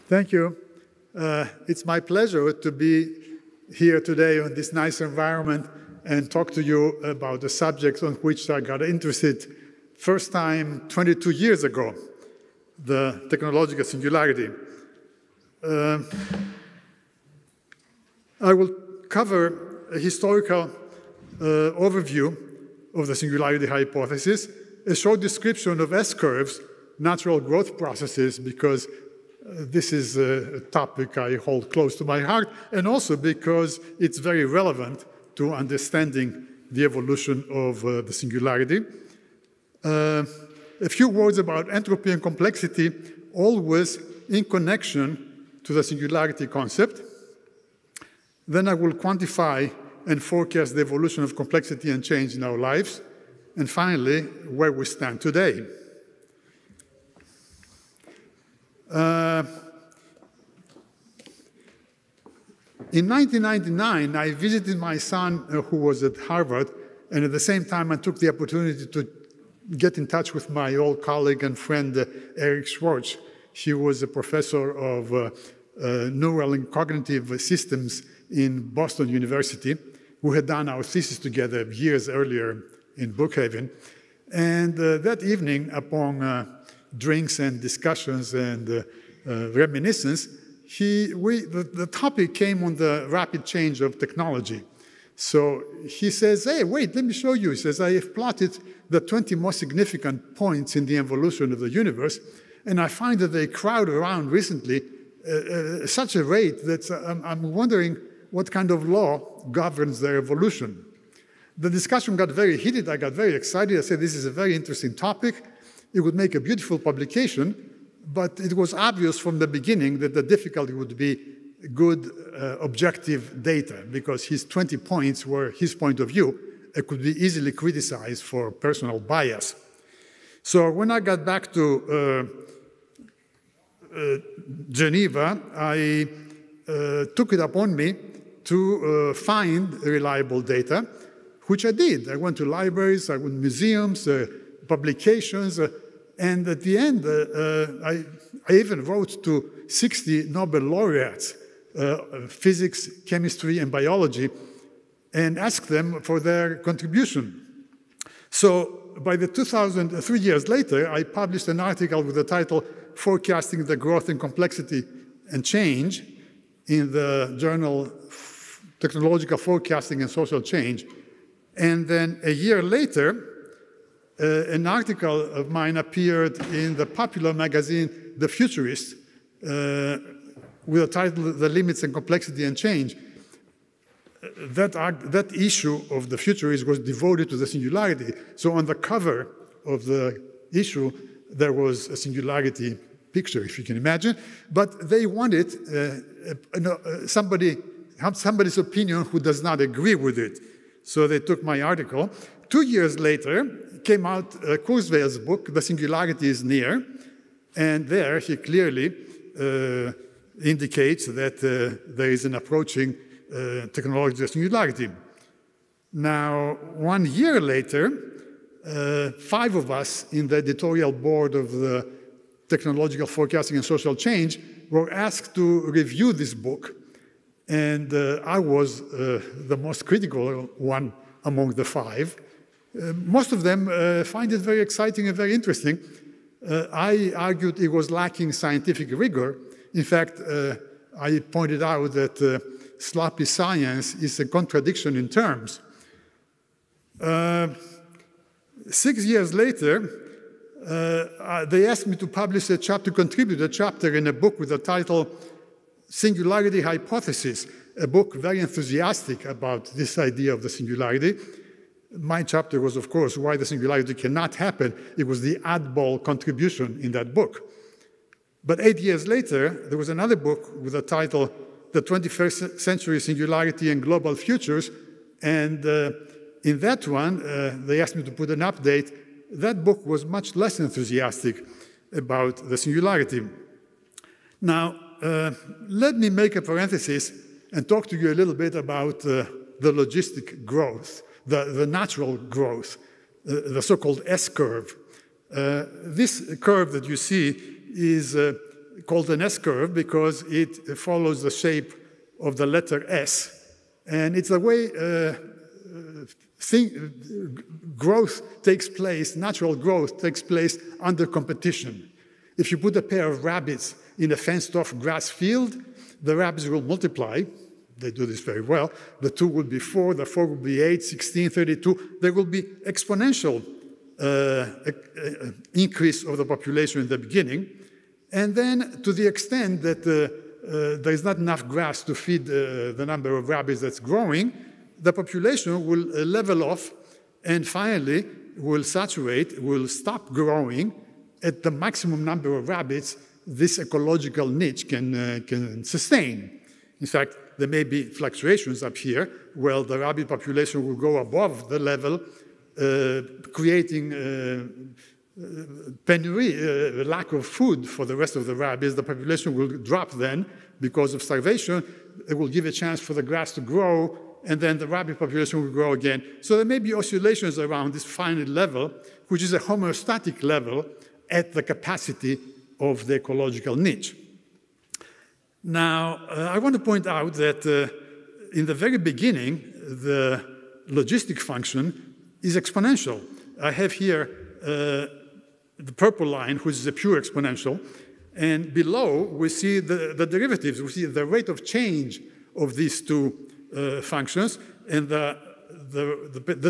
Thank you. It's my pleasure to be here today in this nice environment and talk to you about the subject on which I got interested first time 22 years ago, the technological singularity. I will cover a historical overview of the singularity hypothesis, a short description of S-curves, natural growth processes, because this is a topic I hold close to my heart, and also because it's very relevant to understanding the evolution of the singularity. A few words about entropy and complexity, always in connection to the singularity concept. Then I will quantify and forecast the evolution of complexity and change in our lives. And finally, where we stand today. In 1999, I visited my son who was at Harvard, and at the same time I took the opportunity to get in touch with my old colleague and friend Eric Schwartz. He was a professor of neural and cognitive systems in Boston University, who had done our thesis together years earlier in Brookhaven. And that evening, upon drinks and discussions and reminiscence, the topic came on the rapid change of technology. So he says, hey, wait, let me show you. He says, I have plotted the 20 most significant points in the evolution of the universe, and I find that they crowd around recently at such a rate that I'm wondering what kind of law governs their evolution. The discussion got very heated. I got very excited. I said, this is a very interesting topic. It would make a beautiful publication, but it was obvious from the beginning that the difficulty would be good objective data, because his 20 points were his point of view. It could be easily criticized for personal bias. So when I got back to Geneva, I took it upon me to find reliable data, which I did. I went to libraries, I went to museums, publications, and at the end, I even wrote to 60 Nobel laureates, physics, chemistry, and biology, and asked them for their contribution. So by the 3 years later, I published an article with the title, Forecasting the Growth in Complexity and Change, in the journal Technological Forecasting and Social Change. And then a year later, an article of mine appeared in the popular magazine, The Futurist, with the title, The Limits and Complexity and Change. That issue of The Futurist was devoted to the singularity. So on the cover of the issue, there was a singularity picture, if you can imagine. But they wanted somebody's opinion who does not agree with it. So they took my article. 2 years later, came out Kurzweil's book, The Singularity is Near, and there he clearly indicates that there is an approaching technological singularity. Now, 1 year later, 5 of us in the editorial board of the Technological Forecasting and Social Change were asked to review this book, and I was the most critical one among the 5. Most of them find it very exciting and very interesting. I argued it was lacking scientific rigor. In fact, I pointed out that sloppy science is a contradiction in terms. 6 years later, they asked me to publish a chapter, contribute a chapter in a book with the title Singularity Hypothesis, a book very enthusiastic about this idea of the singularity. My chapter was, of course, why the singularity cannot happen. It was the oddball contribution in that book. But 8 years later, there was another book with the title The 21st Century Singularity and Global Futures, and in that one, they asked me to put an update. That book was much less enthusiastic about the singularity. Now, let me make a parenthesis and talk to you a little bit about the logistic growth, the natural growth, the so-called S-curve. This curve that you see is called an S-curve because it follows the shape of the letter S. And it's the way growth takes place, natural growth takes place under competition. If you put a pair of rabbits in a fenced-off grass field, the rabbits will multiply. They do this very well. The 2 will be 4, the 4 will be 8, 16, 32. There will be exponential increase of the population in the beginning. And then to the extent that there is not enough grass to feed the number of rabbits that's growing, the population will level off and finally will saturate, will stop growing at the maximum number of rabbits this ecological niche can sustain. In fact, there may be fluctuations up here where the rabbit population will go above the level, creating penury, lack of food for the rest of the rabbits. The population will drop then because of starvation. It will give a chance for the grass to grow, and then the rabbit population will grow again. So there may be oscillations around this finite level, which is a homeostatic level at the capacity of the ecological niche. Now, I want to point out that in the very beginning, the logistic function is exponential. I have here the purple line, which is a pure exponential, and below we see the derivatives. We see the rate of change of these two functions, and the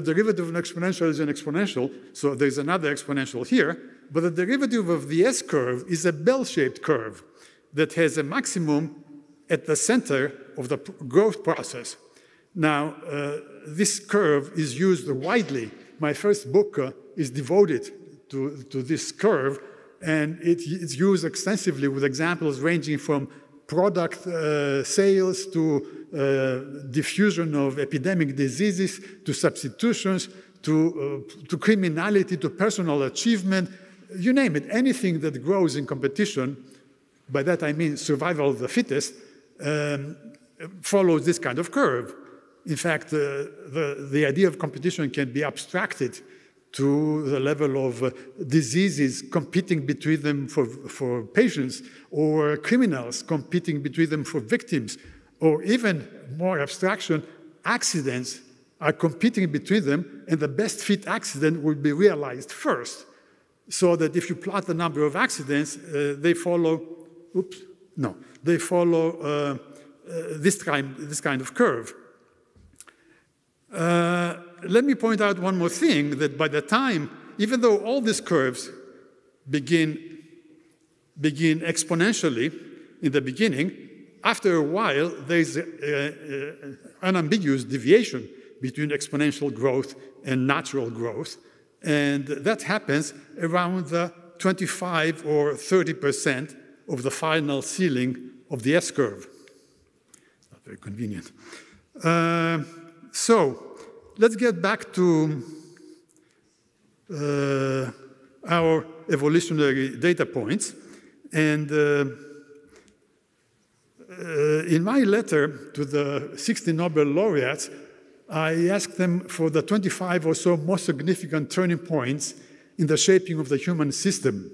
derivative of an exponential is an exponential, so there's another exponential here, but the derivative of the S-curve is a bell-shaped curve that has a maximum at the center of the growth process. Now, this curve is used widely. My first book is devoted to this curve, and it's used extensively with examples ranging from product sales to diffusion of epidemic diseases, to substitutions, to criminality, to personal achievement, you name it. Anything that grows in competition, by that I mean survival of the fittest, follows this kind of curve. In fact, the idea of competition can be abstracted to the level of diseases competing between them for patients, or criminals competing between them for victims, or even more abstraction, accidents are competing between them, and the best fit accident will be realized first. So that if you plot the number of accidents, they follow, they follow this kind of curve. Let me point out one more thing, that by the time, even though all these curves begin exponentially in the beginning, after a while, there's an unambiguous deviation between exponential growth and natural growth. And that happens around the 25 or 30% of the final ceiling of the S-curve. Not very convenient. So let's get back to our evolutionary data points. And in my letter to the 60 Nobel laureates, I asked them for the 25 or so most significant turning points in the shaping of the human system,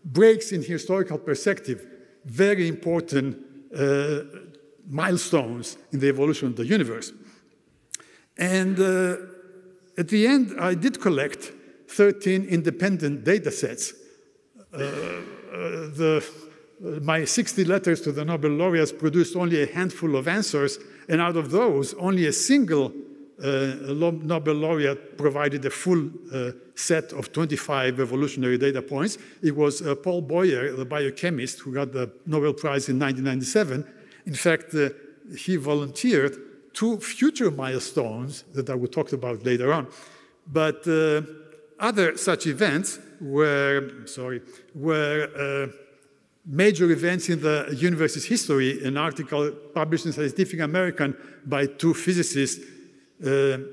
breaks in historical perspective, very important milestones in the evolution of the universe. And at the end, I did collect 13 independent data sets. My 60 letters to the Nobel laureates produced only a handful of answers, and out of those, only a single Nobel laureate provided a full set of 25 evolutionary data points. It was Paul Boyer, the biochemist, who got the Nobel Prize in 1997. In fact, he volunteered 2 future milestones that I will talk about later on. But other such events were major events in the universe's history. An article published in Scientific American by 2 physicists, the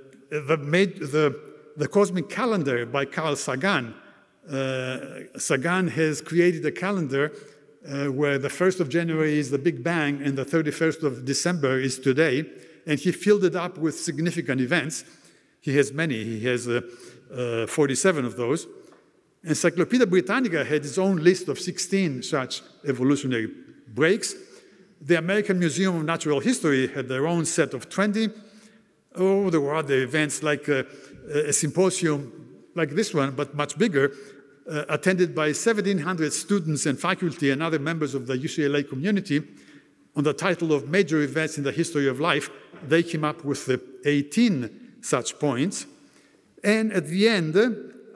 cosmic calendar by Carl Sagan. Sagan has created a calendar where the 1st of January is the Big Bang and the 31st of December is today, and he filled it up with significant events. He has many. He has 47 of those. Encyclopedia Britannica had its own list of 16 such evolutionary breaks. The American Museum of Natural History had their own set of 20. Oh, there were other events like a symposium like this one, but much bigger, attended by 1,700 students and faculty and other members of the UCLA community on the title of Major Events in the History of Life. They came up with 18 such points. And at the end,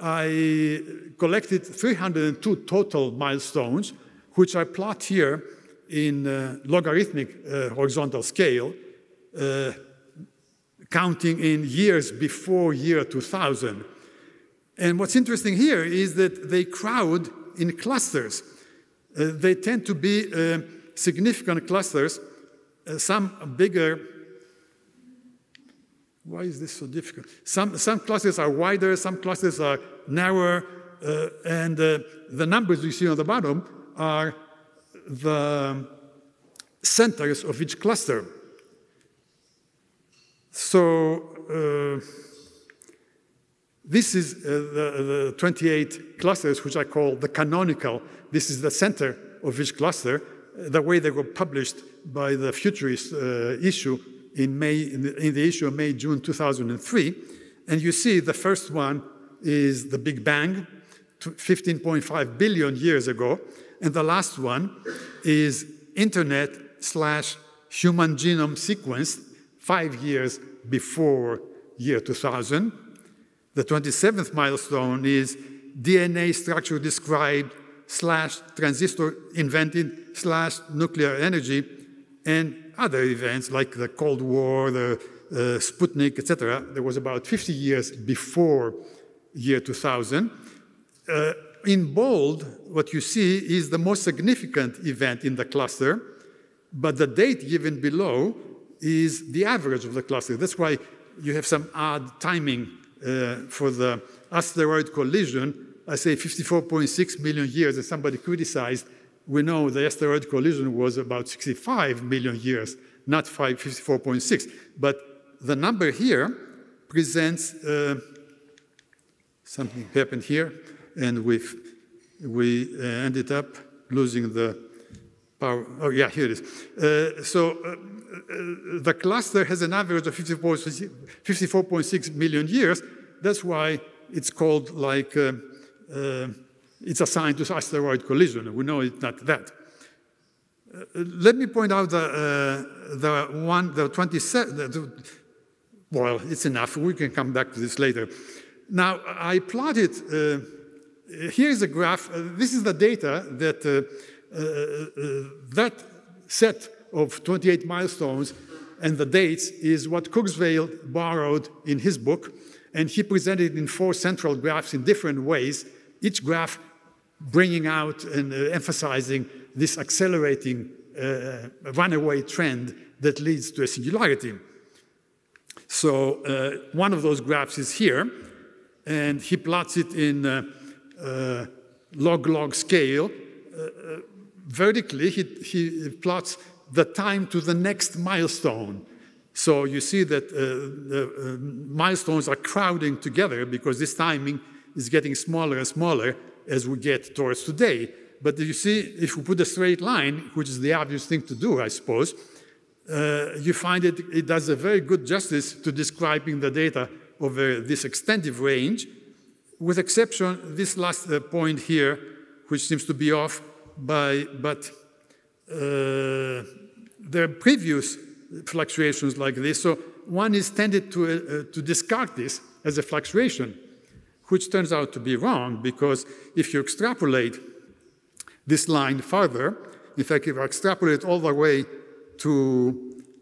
I collected 302 total milestones, which I plot here in logarithmic horizontal scale, counting in years before year 2000. And what's interesting here is that they crowd in clusters. They tend to be significant clusters, some bigger. Why is this so difficult? Some clusters are wider, some clusters are narrower, and the numbers you see on the bottom are the centers of each cluster. So this is the 28 clusters, which I call the canonical. This is the center of each cluster, the way they were published by the Futurist issue in the issue of May-June 2003. And you see the first one is the Big Bang, 15.5 billion years ago. And the last one is Internet/human genome sequenced 5 years before year 2000. The 27th milestone is DNA structure described / transistor invented / nuclear energy, and other events like the Cold War, the Sputnik, etc. There was about 50 years before year 2000. In bold, what you see is the most significant event in the cluster, but the date given below is the average of the cluster. That's why you have some odd timing for the asteroid collision. I say 54.6 million years, and somebody criticized. We know the asteroid collision was about 65 million years, not 54.6. But the number here presents something happened here, and we ended up losing the power. Oh, yeah, here it is. The cluster has an average of 54.6 million years. That's why it's called like, it's assigned to asteroid collision. We know it's not that. Let me point out the 27, well, it's enough. We can come back to this later. Now, I plotted, here's a graph. This is the data that that set of 28 milestones and the dates is what Kurzweil borrowed in his book, and he presented in 4 central graphs in different ways, each graph bringing out and emphasizing this accelerating runaway trend that leads to a singularity. So one of those graphs is here, and he plots it in log-log scale. Vertically, he plots the time to the next milestone. So you see that the milestones are crowding together because this timing is getting smaller and smaller as we get towards today. But you see, if we put a straight line, which is the obvious thing to do, I suppose, you find it does a very good justice to describing the data over this extensive range, with exception this last point here, which seems to be off, but there are previous fluctuations like this. So one is tended to discard this as a fluctuation, which turns out to be wrong, because if you extrapolate this line further, in fact, if I extrapolate all the way to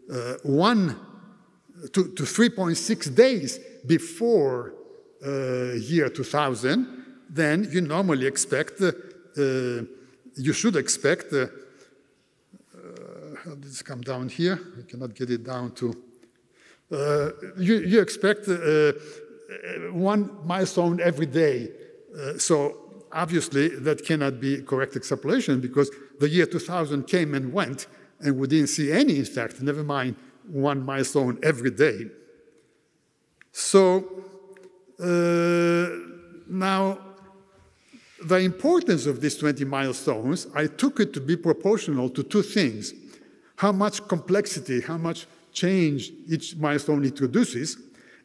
3.6 days before year 2000, then you normally expect, you should expect, how did this come down here? I cannot get it down to, you expect one milestone every day. So obviously that cannot be correct extrapolation, because the year 2000 came and went, and we didn't see any effect, never mind one milestone every day. So now the importance of these 20 milestones, I took it to be proportional to two things: how much complexity, how much change each milestone introduces,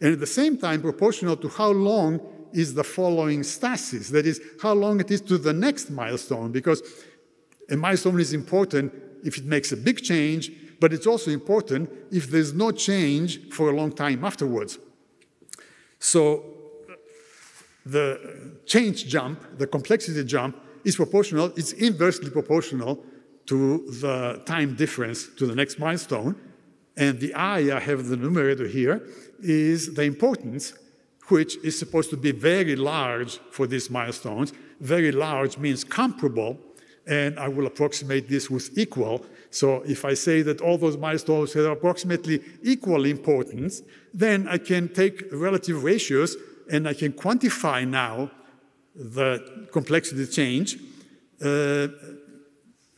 and at the same time proportional to how long is the following stasis, that is, how long it is to the next milestone, because a milestone is important if it makes a big change, but it's also important if there's no change for a long time afterwards. So the change jump, the complexity jump, is proportional, it's inversely proportional to the time difference to the next milestone. And the I have the numerator here, is the importance, which is supposed to be very large for these milestones. Very large means comparable, and I will approximate this with equal. So if I say that all those milestones have approximately equal importance, then I can take relative ratios and I can quantify now the complexity change,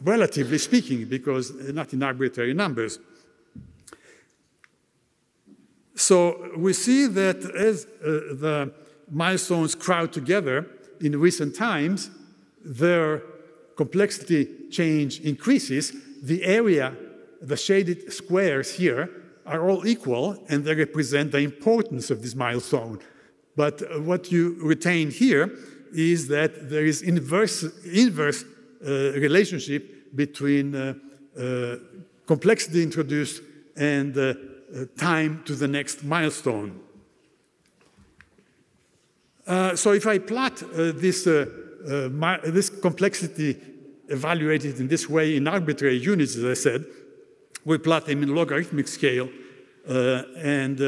relatively speaking, because not in arbitrary numbers. So we see that as the milestones crowd together in recent times, their complexity change increases. The area, the shaded squares here, are all equal, and they represent the importance of this milestone. But what you retain here is that there is inverse relationship between complexity introduced and time to the next milestone. So if I plot this complexity evaluated in this way in arbitrary units, as I said, we plot them in logarithmic scale and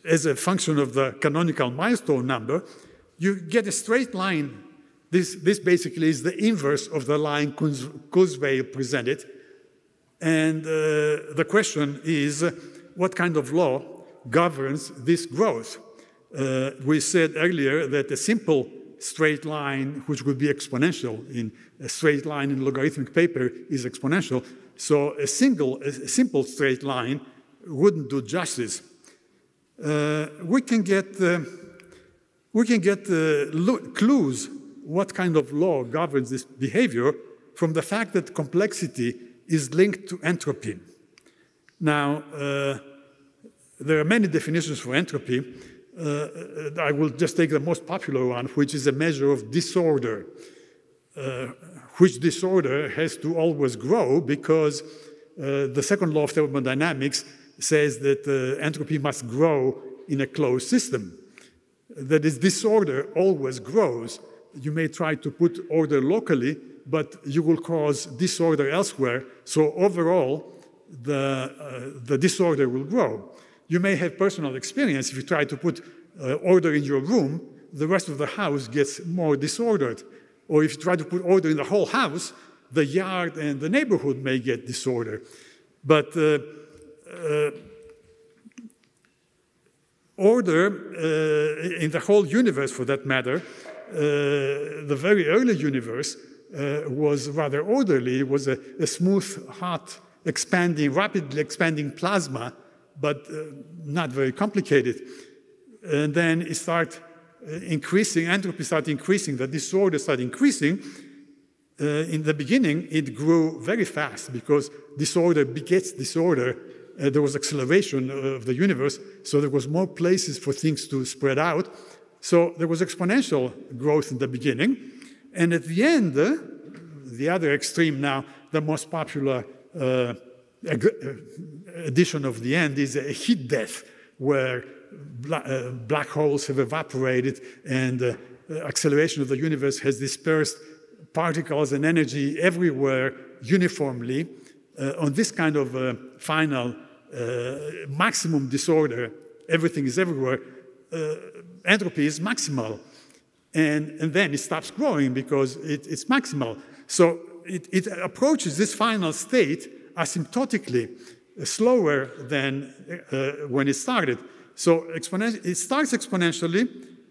as a function of the canonical milestone number, you get a straight line. This basically is the inverse of the line Kurzweil presented. And the question is, what kind of law governs this growth? We said earlier that a simple straight line, which would be exponential in a straight line in logarithmic paper, is exponential. So a simple straight line wouldn't do justice. We can get clues what kind of law governs this behavior from the fact that complexity is linked to entropy. Now, there are many definitions for entropy. I will just take the most popular one, which is a measure of disorder, which disorder has to always grow because the second law of thermodynamics says that entropy must grow in a closed system. That is, disorder always grows. You may try to put order locally, but you will cause disorder elsewhere. So overall, the disorder will grow. You may have personal experience. If you try to put order in your room, the rest of the house gets more disordered. Or if you try to put order in the whole house, the yard and the neighborhood may get disorder. But order in the whole universe, for that matter, the very early universe was rather orderly. It was a smooth, hot, rapidly expanding plasma, but not very complicated. And then it started increasing, entropy started increasing, the disorder started increasing. In the beginning, it grew very fast because disorder begets disorder. There was acceleration of the universe, so there was more places for things to spread out. So there was exponential growth in the beginning. And at the end, the other extreme now, the most popular edition of the end is a heat death, where black holes have evaporated and acceleration of the universe has dispersed particles and energy everywhere uniformly. On this kind of final maximum disorder, everything is everywhere, entropy is maximal. And then it stops growing because it's maximal. So it approaches this final state asymptotically, slower than when it started. So it starts exponentially,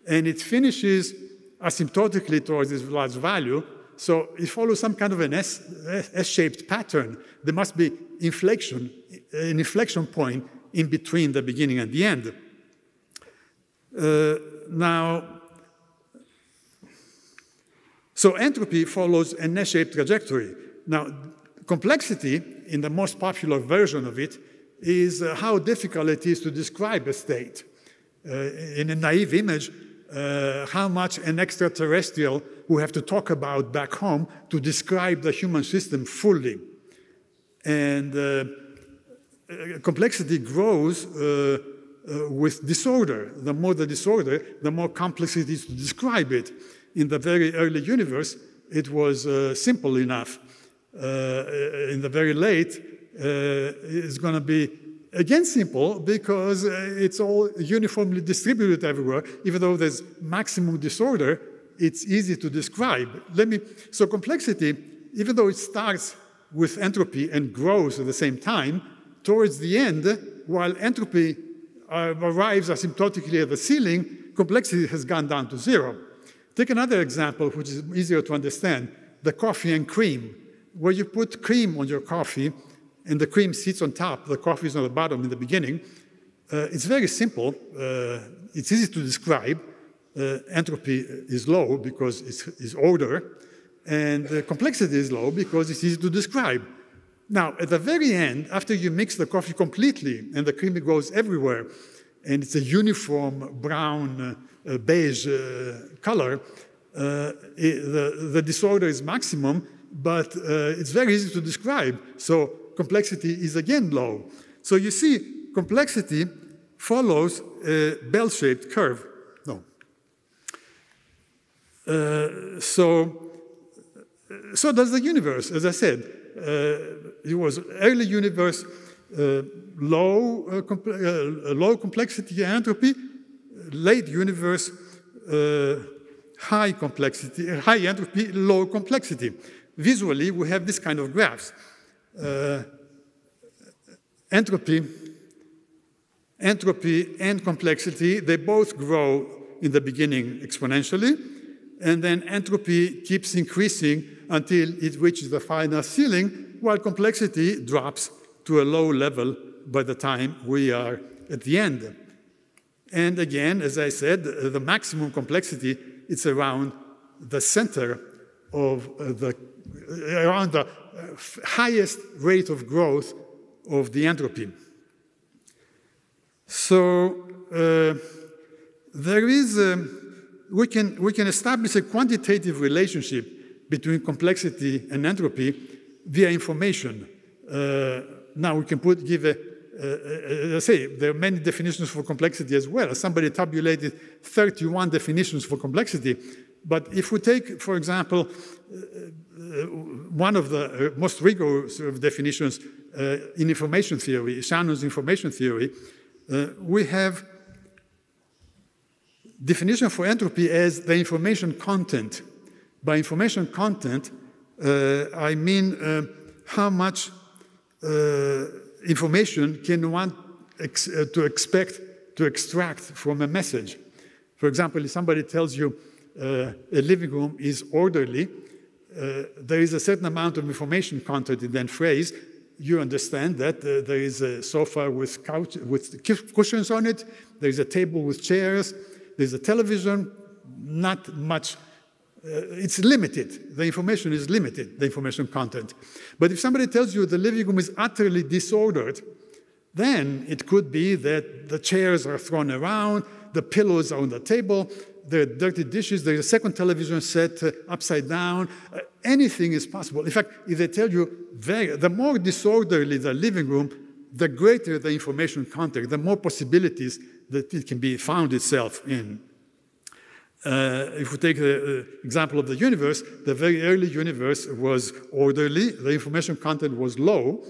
and it finishes asymptotically towards this large value. So it follows some kind of an S-shaped pattern. There must be an inflection point in between the beginning and the end. Now, So entropy follows an S-shaped trajectory. Now, complexity, in the most popular version of it, is how difficult it is to describe a state. In a naive image, how much an extraterrestrial will have to talk about back home to describe the human system fully. And complexity grows with disorder. The more the disorder, the more complex it is to describe it. In the very early universe, it was simple enough. In the very late, it's going to be again simple because it's all uniformly distributed everywhere. Even though there's maximum disorder, it's easy to describe. So complexity, even though it starts with entropy and grows at the same time, towards the end, while entropy arrives asymptotically at the ceiling, complexity has gone down to 0. Take another example, which is easier to understand, the coffee and cream. Where you put cream on your coffee, and the cream sits on top, the coffee is on the bottom in the beginning. It's very simple. It's easy to describe. Entropy is low because it's order, and complexity is low because it's easy to describe. Now, at the very end, after you mix the coffee completely and the cream goes everywhere, and it's a uniform brown, beige color, the disorder is maximum, but it's very easy to describe. So complexity is again low. So you see, complexity follows a bell-shaped curve. No. So does the universe, as I said. It was early universe, low complexity entropy, late universe, high complexity, high entropy, low complexity. Visually, we have this kind of graphs. Entropy and complexity, they both grow in the beginning exponentially, and then entropy keeps increasing until it reaches the final ceiling, while complexity drops to a low level by the time we are at the end. And again, as I said, the maximum complexity is around the center of around the highest rate of growth of the entropy. So there is, we can establish a quantitative relationship between complexity and entropy via information. Now we can give let's say, there are many definitions for complexity as well. Somebody tabulated 31 definitions for complexity. But if we take, for example, one of the most rigorous definitions in information theory, Shannon's information theory, we have definition for entropy as the information content. By information content, I mean how much information can one expect to extract from a message. For example, if somebody tells you a living room is orderly, there is a certain amount of information content in that phrase. You understand that there is a sofa with cushions on it, there is a table with chairs, there's a television, not much. It's limited. The information is limited, the information content. But if somebody tells you the living room is utterly disordered, then it could be that the chairs are thrown around, the pillows are on the table, there are dirty dishes, there's a second television set upside down. Anything is possible. In fact, if they tell you the more disorderly the living room, the greater the information content, the more possibilities that it can be found itself in. If we take the example of the universe, the very early universe was orderly, the information content was low.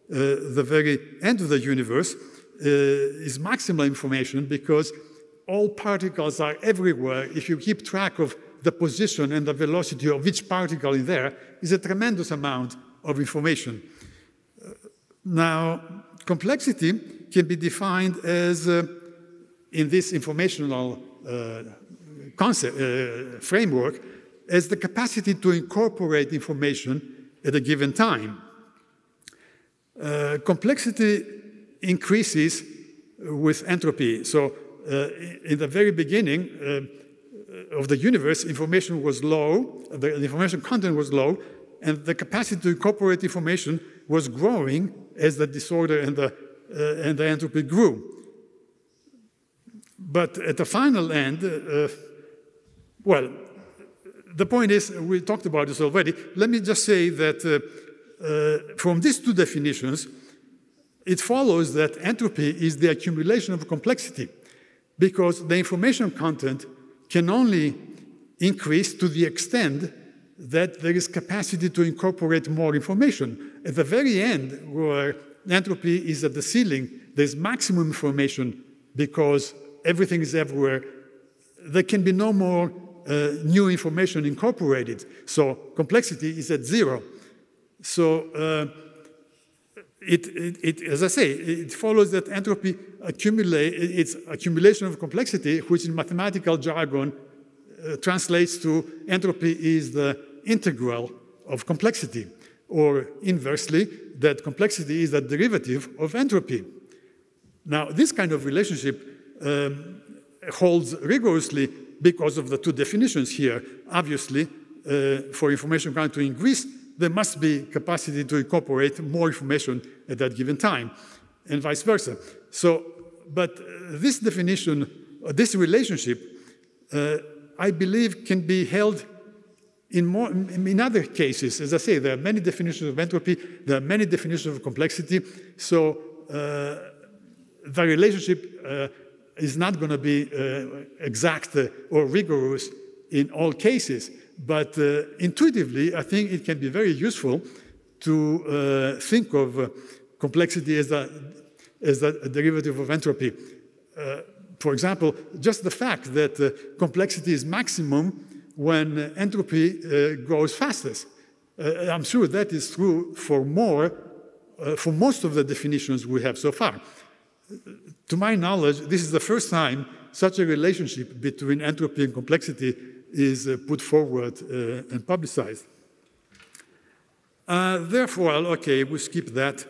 The very end of the universe is maximal information because all particles are everywhere. If you keep track of the position and the velocity of each particle in there, is a tremendous amount of information. Now, complexity can be defined as, in this informational concept, framework, as the capacity to incorporate information at a given time. Complexity increases with entropy. So in the very beginning, of the universe, information was low, the information content was low, and the capacity to incorporate information was growing as the disorder and the entropy grew. But at the final end, well, the point is, we talked about this already. Let me just say that from these two definitions, it follows that entropy is the accumulation of complexity, because the information content can only increase to the extent that there is capacity to incorporate more information. At the very end, where entropy is at the ceiling, there's maximum information because everything is everywhere. There can be no more new information incorporated. So complexity is at zero. So as I say, it follows that entropy its accumulation of complexity, which in mathematical jargon translates to entropy is the integral of complexity, or inversely, that complexity is the derivative of entropy. Now, this kind of relationship holds rigorously because of the two definitions here. Obviously, for information content to increase, there must be capacity to incorporate more information at that given time, and vice versa. So, but this definition, this relationship, I believe can be held in other cases. As I say, there are many definitions of entropy, there are many definitions of complexity, so the relationship is not going to be exact or rigorous in all cases. But intuitively, I think it can be very useful to think of complexity as a derivative of entropy. For example, just the fact that complexity is maximum when entropy grows fastest. I'm sure that is true for most of the definitions we have so far. To my knowledge, this is the first time such a relationship between entropy and complexity is put forward and publicized. Therefore, okay, we skip that.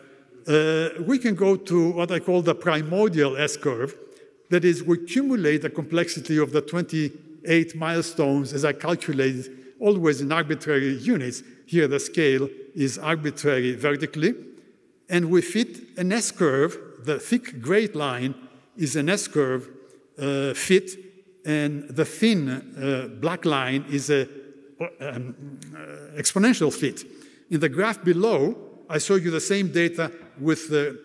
We can go to what I call the primordial S-curve. That is, we accumulate the complexity of the 28 milestones as I calculated, always in arbitrary units. Here the scale is arbitrary vertically. And we fit an S-curve. The thick gray line is an S-curve fit, and the thin black line is an exponential fit. In the graph below, I show you the same data with the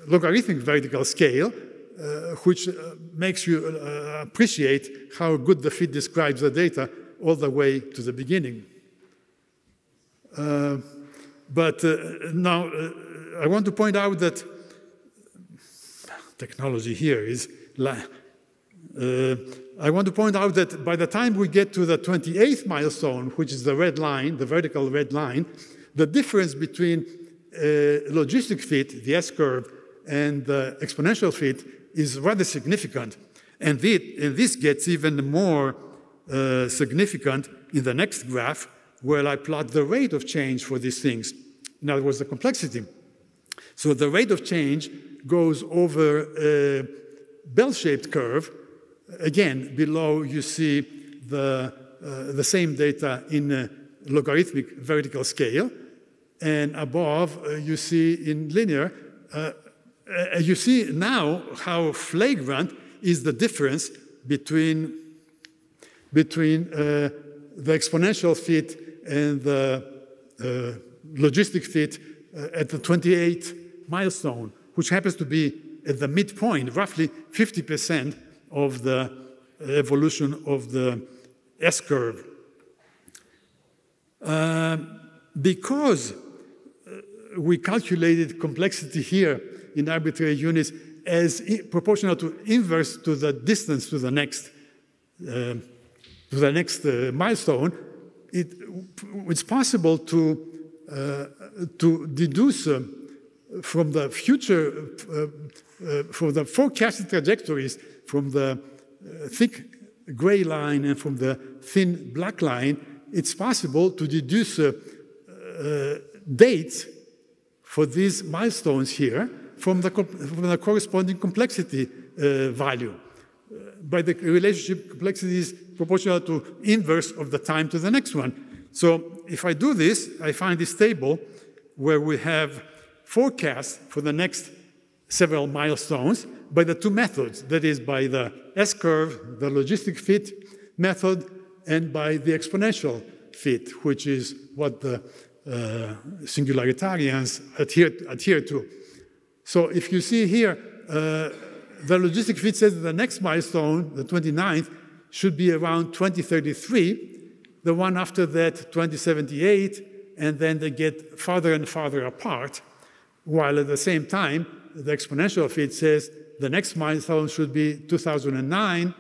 logarithmic vertical scale, which makes you appreciate how good the fit describes the data all the way to the beginning. But now I want to point out that technology here is, I want to point out that by the time we get to the 28th milestone, which is the red line, the vertical red line, the difference between logistic fit, the S-curve, and the exponential fit is rather significant. And this gets even more significant in the next graph, where I plot the rate of change for these things. In other words, the complexity. So the rate of change goes over a bell-shaped curve. Again, below you see the same data in a logarithmic vertical scale. And above, you see in linear. You see now how flagrant is the difference between the exponential fit and the logistic fit at the 28th milestone, which happens to be at the midpoint, roughly 50% of the evolution of the S-curve. Because we calculated complexity here in arbitrary units as proportional to inverse to the distance to the next milestone, it's possible to deduce from the future, from the forecasted trajectories from the thick gray line and from the thin black line, it's possible to deduce dates for these milestones here from the corresponding complexity value. by the relationship complexity is proportional to inverse of the time to the next one. So if I do this, I find this table where we have forecasts for the next several milestones by the two methods, that is by the S-curve, the logistic fit method, and by the exponential fit, which is what the singularitarians adhere to. So if you see here, the logistic fit says that the next milestone, the 29th, should be around 2033, the one after that 2078, and then they get farther and farther apart, while at the same time, the exponential fit says the next milestone should be 2009,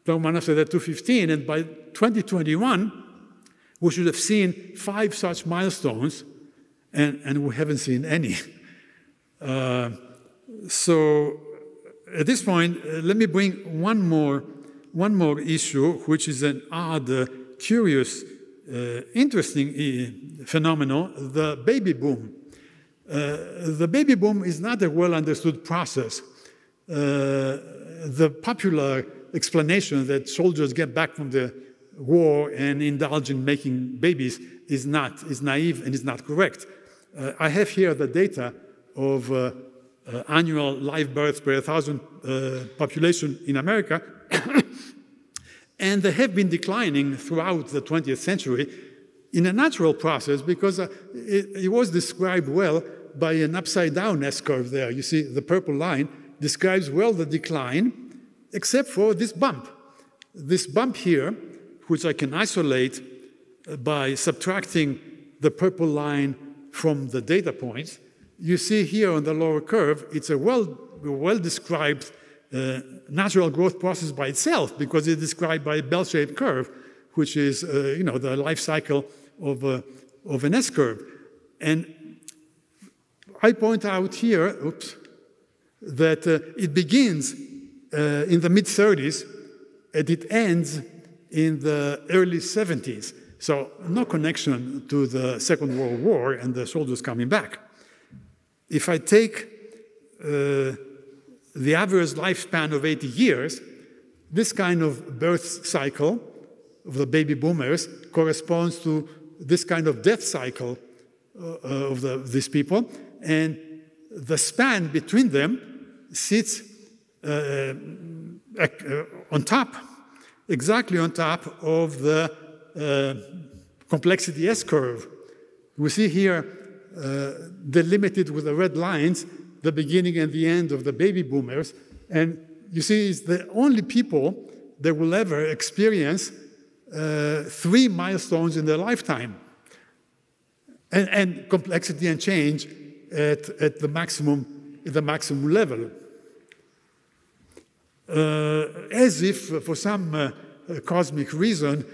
the one after that 2015, and by 2021, we should have seen 5 such milestones, and we haven't seen any. So at this point, let me bring one more issue, which is an odd, curious, interesting phenomenon, the baby boom. The baby boom is not a well-understood process. The popular explanation that soldiers get back from the war and indulge in making babies is naive and is not correct. I have here the data of annual live births per 1,000 population in America, and they have been declining throughout the 20th century in a natural process because it was described well by an upside-down S-curve there. You see, the purple line describes well the decline, except for this bump. This bump here, which I can isolate by subtracting the purple line from the data points. You see here on the lower curve, it's a well-described natural growth process by itself because it's described by a bell-shaped curve, which is the life cycle of an S-curve. And I point out here, that it begins in the mid-30s and it ends in the early 70s. So no connection to the Second World War and the soldiers coming back. If I take the average lifespan of 80 years, this kind of birth cycle of the baby boomers corresponds to this kind of death cycle of these people, and the span between them sits on top, exactly on top of the complexity S-curve. We see here delimited with the red lines the beginning and the end of the baby boomers, and you see it's the only people that will ever experience 3 milestones in their lifetime, and complexity and change at the maximum level. As if for some cosmic reason,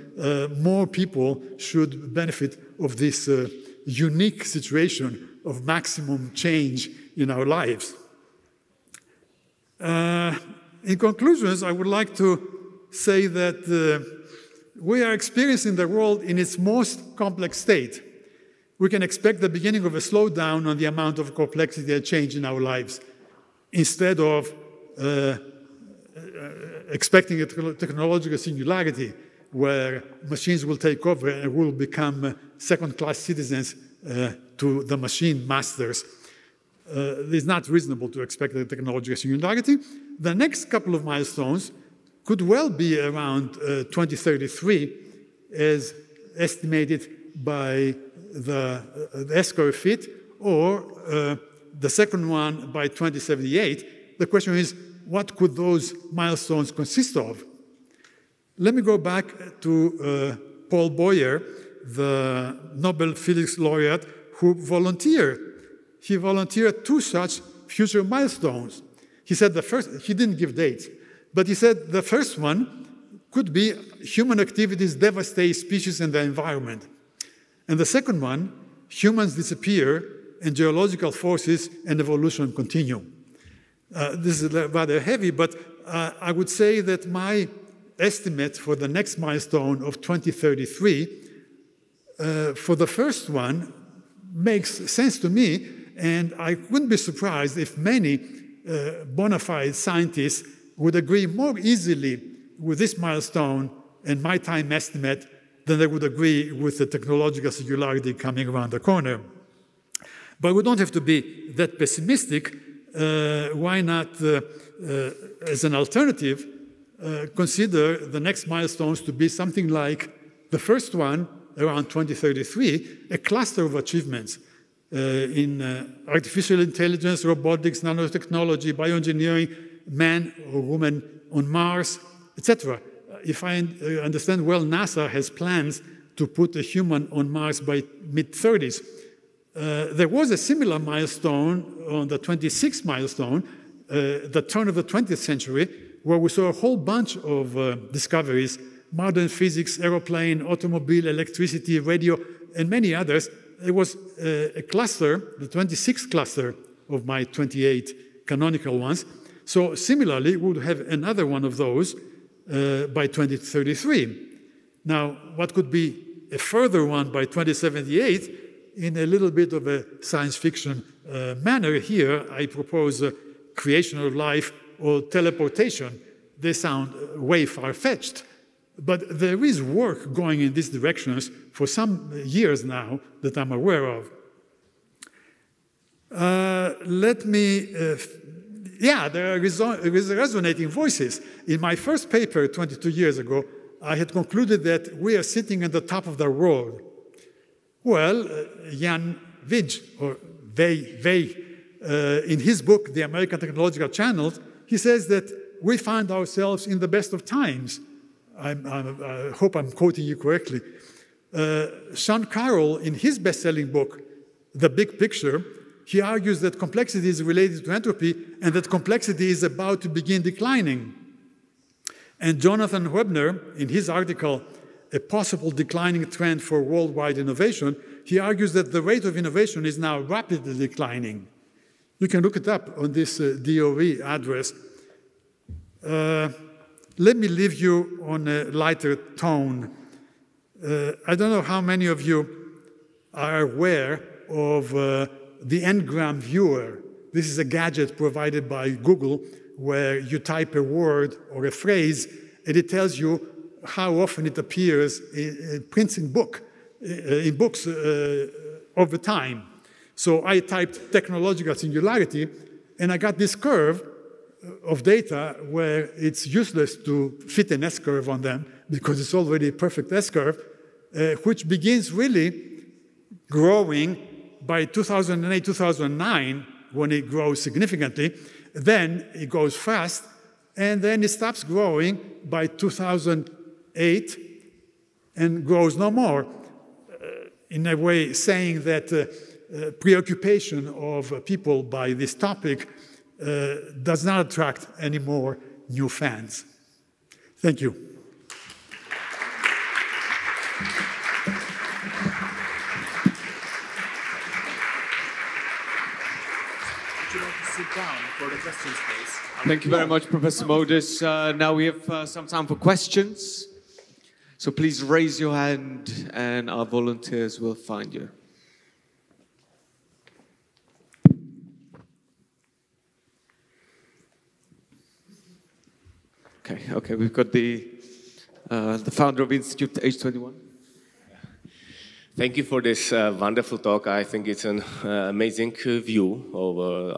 more people should benefit of this unique situation of maximum change in our lives. In conclusions, I would like to say that we are experiencing the world in its most complex state. We can expect the beginning of a slowdown on the amount of complexity and change in our lives, instead of expecting a technological singularity where machines will take over and will become second-class citizens to the machine masters. It's not reasonable to expect a technological singularity. The next couple of milestones could well be around 2033, as estimated by the S-curve fit, or the second one by 2078. The question is, what could those milestones consist of? Let me go back to Paul Boyer, the Nobel Physics laureate, who volunteered. He volunteered 2 such future milestones. He said the first, he didn't give dates, but he said the first one could be human activities devastate species and the environment. And the second one, humans disappear and geological forces and evolution continue. This is rather heavy, but I would say that my estimate for the next milestone of 2033, for the first one, makes sense to me, and I wouldn't be surprised if many bona fide scientists would agree more easily with this milestone and my time estimate than they would agree with the technological singularity coming around the corner. But we don't have to be that pessimistic. Why not, as an alternative, consider the next milestones to be something like the first one, around 2033, a cluster of achievements in artificial intelligence, robotics, nanotechnology, bioengineering, man or woman on Mars, etc. If I understand well, NASA has plans to put a human on Mars by mid-30s. There was a similar milestone on the 26th milestone, the turn of the 20th century, where we saw a whole bunch of discoveries, modern physics, aeroplane, automobile, electricity, radio, and many others. There was a cluster, the 26th cluster of my 28 canonical ones. So similarly, we would have another one of those by 2033. Now, what could be a further one by 2078? In a little bit of a science fiction manner here, I propose creation of life or teleportation. They sound way far-fetched, but there is work going in these directions for some years now that I'm aware of. There are resonating voices. In my first paper 22 years ago, I had concluded that we are sitting at the top of the world. Well, Jan Vij, or Vej, in his book, The American Technological Channels, he says that we find ourselves in the best of times. I hope I'm quoting you correctly. Sean Carroll, in his best-selling book, The Big Picture, he argues that complexity is related to entropy and that complexity is about to begin declining. And Jonathan Webner, in his article, A Possible Declining Trend for Worldwide Innovation, he argues that the rate of innovation is now rapidly declining. You can look it up on this DOE address. Let me leave you on a lighter tone. I don't know how many of you are aware of the Ngram viewer. This is a gadget provided by Google where you type a word or a phrase and it tells you how often it appears in prints in books over time. So I typed technological singularity and I got this curve of data where it's useless to fit an S-curve on them because it's already a perfect S-curve, which begins really growing by 2008, 2009, when it grows significantly. Then it goes fast, and then it stops growing by 2008 and grows no more. In a way, saying that preoccupation of people by this topic does not attract any more new fans. Thank you. Would you like to sit down for the questions, please? Thank you very much, Professor Modis. Now we have some time for questions. So please raise your hand and our volunteers will find you. Okay, we've got the founder of Institute H21. Thank you for this wonderful talk. I think it's an amazing view,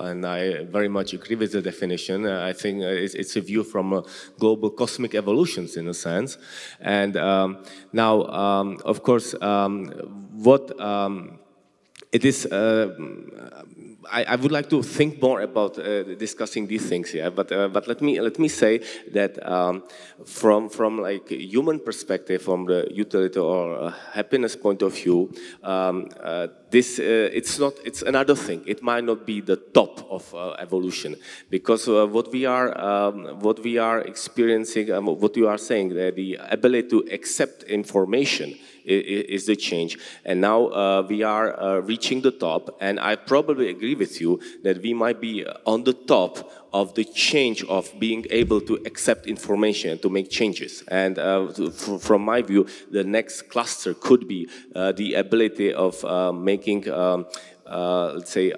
and I very much agree with the definition. I think it's a view from global cosmic evolutions in a sense. And now, of course, what it is, I would like to think more about discussing these things here, but let me say that from like human perspective, from the utility or happiness point of view, it's another thing. It might not be the top of evolution, because what we are experiencing, what you are saying, the ability to accept information is the change, and now we are reaching the top, and I probably agree with you that we might be on the top of the change of being able to accept information, to make changes. And from my view, the next cluster could be the ability of making, let's say,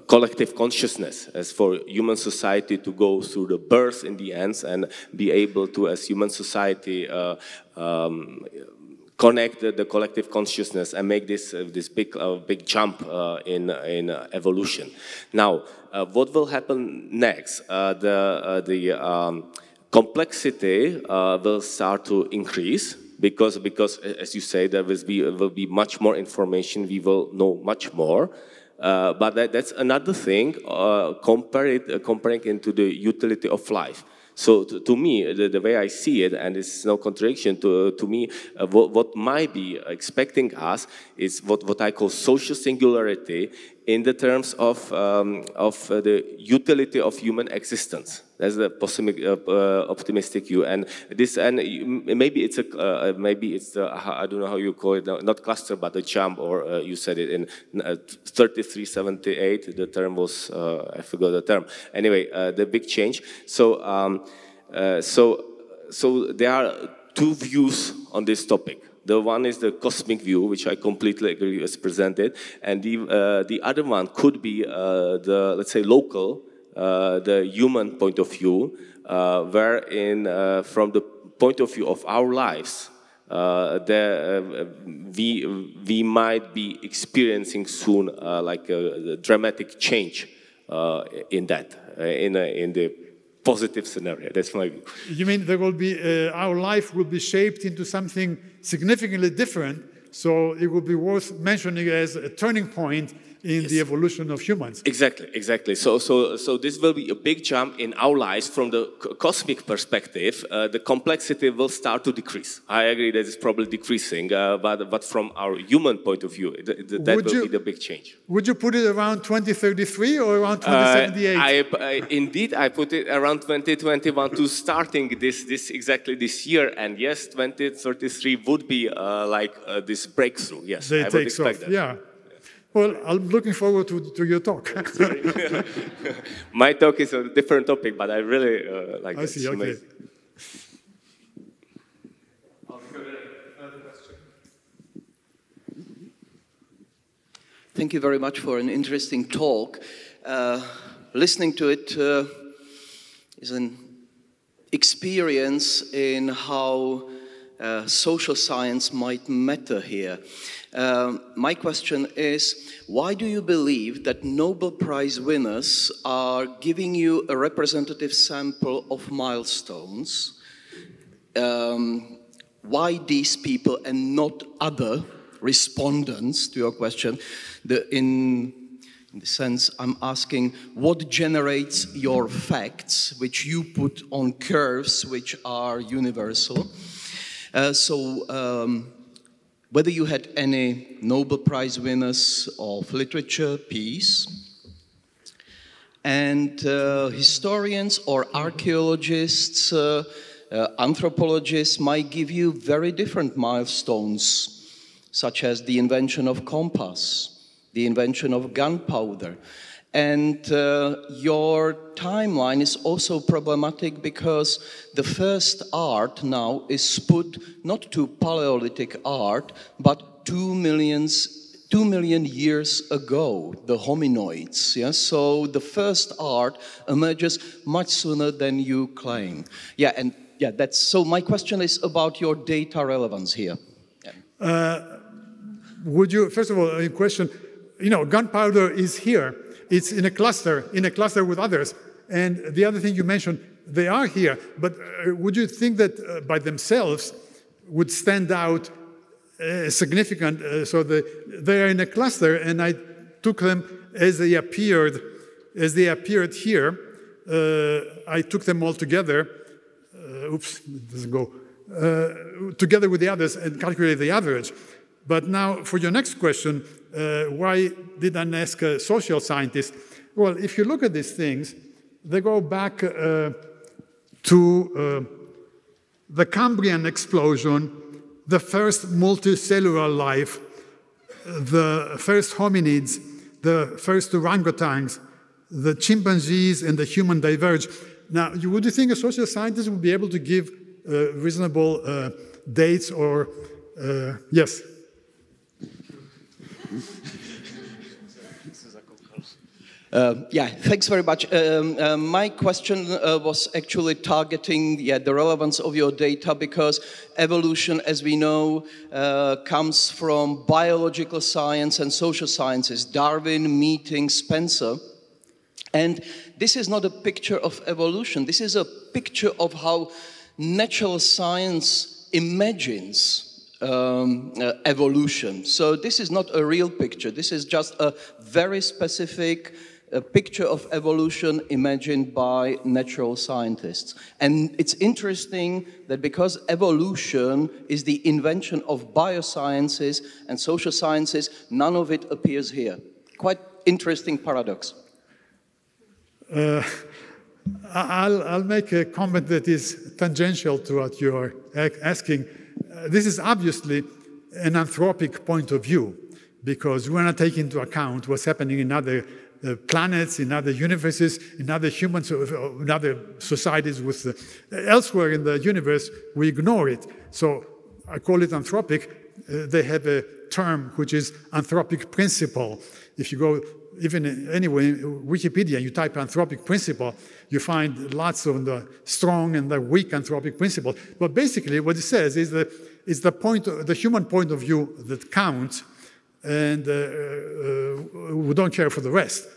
collective consciousness, as for human society to go through the birth in the ends and be able to, as human society, connect the collective consciousness and make this big jump in evolution. Now, what will happen next? The complexity will start to increase because, as you say, there will be much more information. We will know much more. But that's another thing, comparing into the utility of life. So to me, the way I see it, and it's no contradiction, to me, what might be expecting us is what I call social singularity in the terms of the utility of human existence. That's the optimistic view, and maybe it's I don't know how you call it, not cluster, but a jump, or you said it in 3378. The term was I forgot the term. Anyway, the big change. So there are two views on this topic. The one is the cosmic view, which I completely agree as presented, and the other one could be the, let's say, local, the human point of view, wherein from the point of view of our lives, we might be experiencing soon like a dramatic change in that, in the positive scenario. That's my view. You mean there will be, our life will be shaped into something significantly different, so it will be worth mentioning as a turning point in the evolution of humans. Exactly. So this will be a big jump in our lives from the cosmic perspective. The complexity will start to decrease. I agree that it's probably decreasing, but from our human point of view, that will be the big change. Would you put it around 2033 or around 2078? Indeed, I put it around 2021 to starting exactly this year, and yes, 2033 would be like this breakthrough. Yes, I would expect that. Yeah. Well, I'm looking forward to your talk. My talk is a different topic, but I really like it. I see, okay. Thank you very much for an interesting talk. Listening to it is an experience in how social science might matter here. My question is, why do you believe that Nobel Prize winners are giving you a representative sample of milestones? Why these people and not other respondents to your question? In the sense, I'm asking, what generates your facts, which you put on curves, which are universal? Whether you had any Nobel Prize winners of literature, peace, and historians or archaeologists, anthropologists might give you very different milestones, such as the invention of compass, the invention of gunpowder. And your timeline is also problematic because the first art now is put not to Paleolithic art, but 2 million years ago, the hominoids. Yeah? So the first art emerges much sooner than you claim. Yeah, and yeah, so my question is about your data relevance here. Yeah. Would you, first of all, a question, gunpowder is here. It's in a cluster with others. And the other thing you mentioned, they are here. But would you think that by themselves would stand out significant? So they are in a cluster, and I took them as they appeared here. I took them all together. Oops, it doesn't go. Together with the others and calculated the average. But now, for your next question, why did I ask a social scientist? Well, if you look at these things, they go back to the Cambrian explosion, the first multicellular life, the first hominids, the first orangutans, the chimpanzees, and the human diverge. Now, would you think a social scientist would be able to give reasonable dates or, yes? Yeah, thanks very much. My question was actually targeting the relevance of your data, because evolution, as we know, comes from biological science and social sciences, Darwin meeting Spencer. And this is not a picture of evolution. This is a picture of how natural science imagines evolution. So this is not a real picture. This is just a very specific picture of evolution imagined by natural scientists. And it's interesting that because evolution is the invention of biosciences and social sciences, none of it appears here. Quite interesting paradox. I'll make a comment that is tangential to what you're asking. This is obviously an anthropic point of view, because we're not taking into account what's happening in other planets, in other universes, in other humans, in other societies. Elsewhere in the universe, we ignore it. So I call it anthropic. They have a term which is anthropic principle. If you go even anywhere in Wikipedia, you type anthropic principle, you find lots of the strong and the weak anthropic principle. But basically what it says is that it's the human point of view that counts, and we don't care for the rest.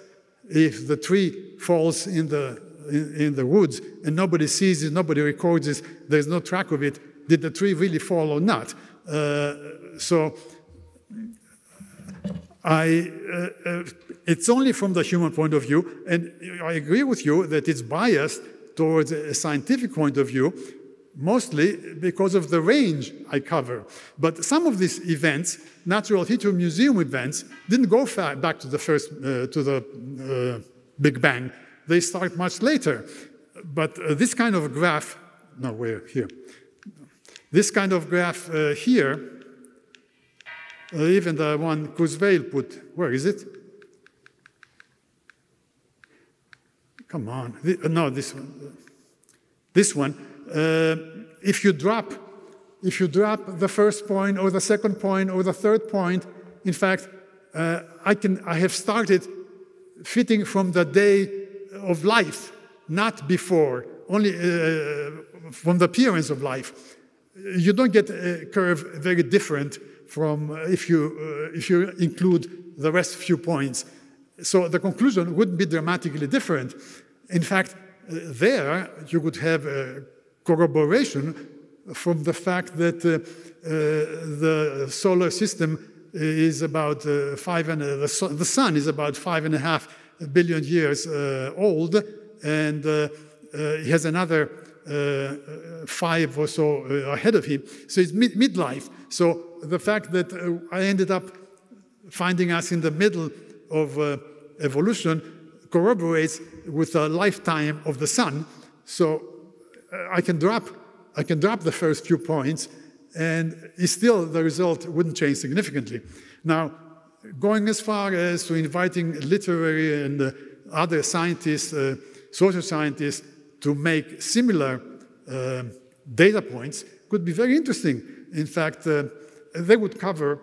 If the tree falls in the woods and nobody sees it, nobody records it, there's no track of it, did the tree really fall or not? It's only from the human point of view, and I agree with you that it's biased towards a scientific point of view, mostly because of the range I cover. But some of these events, Natural History Museum events, didn't go back to the Big Bang. They start much later. But this kind of graph, no, we're here. This kind of graph here, even the one Kurzweil put, where is it? Come on, no, this one. This one. If you drop the first point or the second point or the third point, in fact, I have started fitting from the day of life, not before, only from the appearance of life. You don't get a curve very different from if you include the rest few points. So the conclusion wouldn't be dramatically different. In fact, there you would have a corroboration from the fact that the solar system is about the sun is about 5.5 billion years old, and he has another 5 or so ahead of him. So it's midlife. So the fact that I ended up finding us in the middle of evolution corroborates with the lifetime of the sun. So I can drop the first few points, and still the result wouldn't change significantly. Now, going as far as to inviting literary and other scientists, social scientists, to make similar data points could be very interesting. In fact, they would cover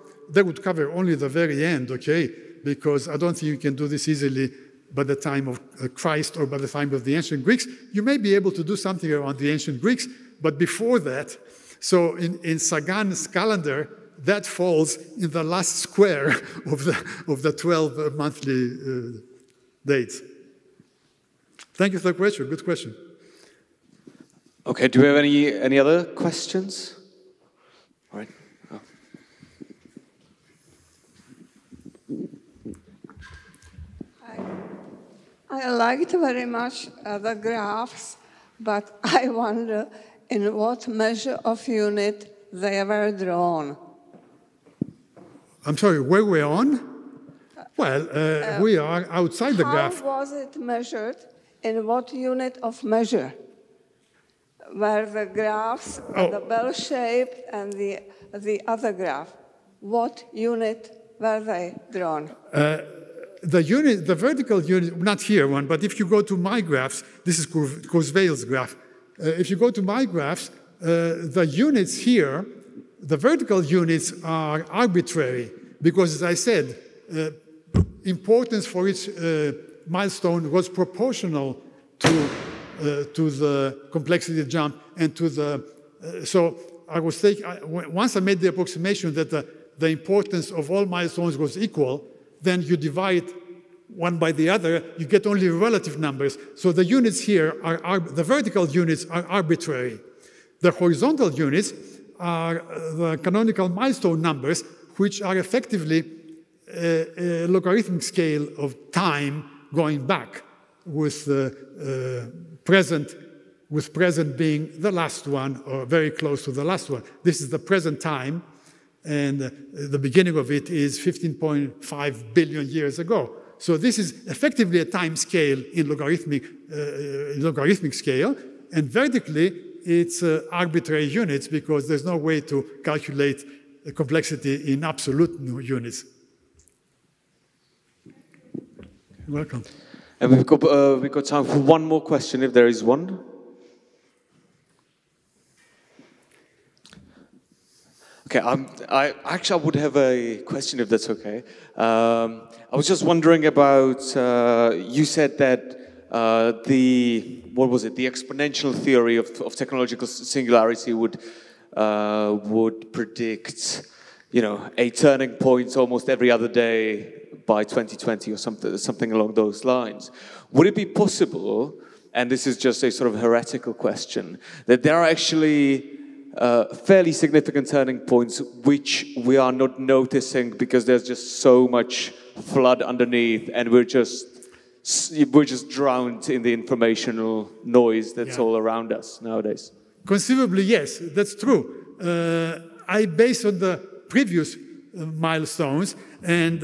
only the very end, okay? Because I don't think you can do this easily by the time of Christ or by the time of the ancient Greeks. You may be able to do something around the ancient Greeks, but before that, so in Sagan's calendar, that falls in the last square of the 12 monthly dates. Thank you for the question. Good question. Okay, do we have any other questions? All right. Oh. I liked very much the graphs, but I wonder in what measure of unit they were drawn. I'm sorry, where we're on? Well, we are outside the graph. How was it measured? In what unit of measure? Were the graphs the bell-shaped and the other graph? What unit were they drawn? The vertical unit, not here one, but if you go to my graphs, this is Kurzweil's graph. If you go to my graphs, the units here, the vertical units are arbitrary because, as I said, importance for each milestone was proportional to the complexity jump and to the... so I was thinking, once I made the approximation that the importance of all milestones was equal, then you divide one by the other, you get only relative numbers. So the units here the vertical units are arbitrary. The horizontal units are the canonical milestone numbers, which are effectively a logarithmic scale of time going back, with present being the last one or very close to the last one. This is the present time, and the beginning of it is 15.5 billion years ago. So this is effectively a time scale in logarithmic scale, and vertically it's arbitrary units because there's no way to calculate the complexity in absolute units. You're welcome. And we've got time for one more question, if there is one. Okay, I would have a question, if that's okay. I was just wondering about, you said that the exponential theory of technological singularity would predict, a turning point almost every other day by 2020 or something along those lines. Would it be possible, and this is just a sort of heretical question, that there are actually fairly significant turning points which we are not noticing because there's just so much flood underneath, and we're just drowned in the informational noise that's all around us nowadays? Conceivably, yes, that's true. I base on the previous milestones, and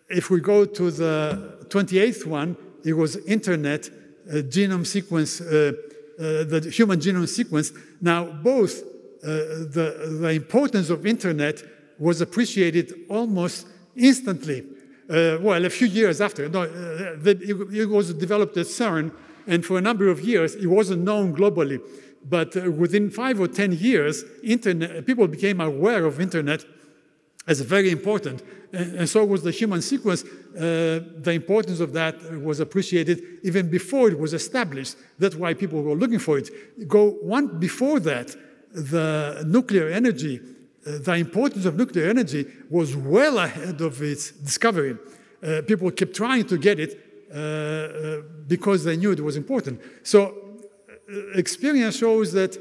if we go to the 28th one, it was internet, genome sequence, the human genome sequence. Now, both the importance of internet was appreciated almost instantly. Well, a few years after. No, it was developed at CERN, and for a number of years, it wasn't known globally. But within 5 or 10 years, people became aware of internet as very important. And so was the human sequence. The importance of that was appreciated even before it was established. That's why people were looking for it. Go one before that, the nuclear energy, the importance of nuclear energy was well ahead of its discovery. People kept trying to get it because they knew it was important. So experience shows that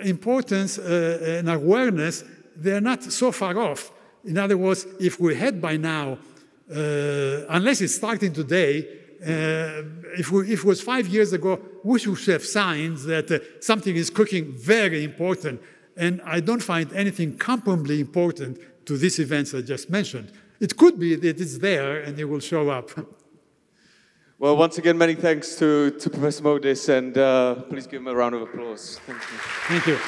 importance and awareness, they're not so far off. In other words, if we had by now, unless it's starting today, if it was 5 years ago, we should have signs that something is cooking very important. And I don't find anything comparably important to these events I just mentioned. It could be that it's there and it will show up. Well, once again, many thanks to Professor Modis, and please give him a round of applause. Thank you. Thank you.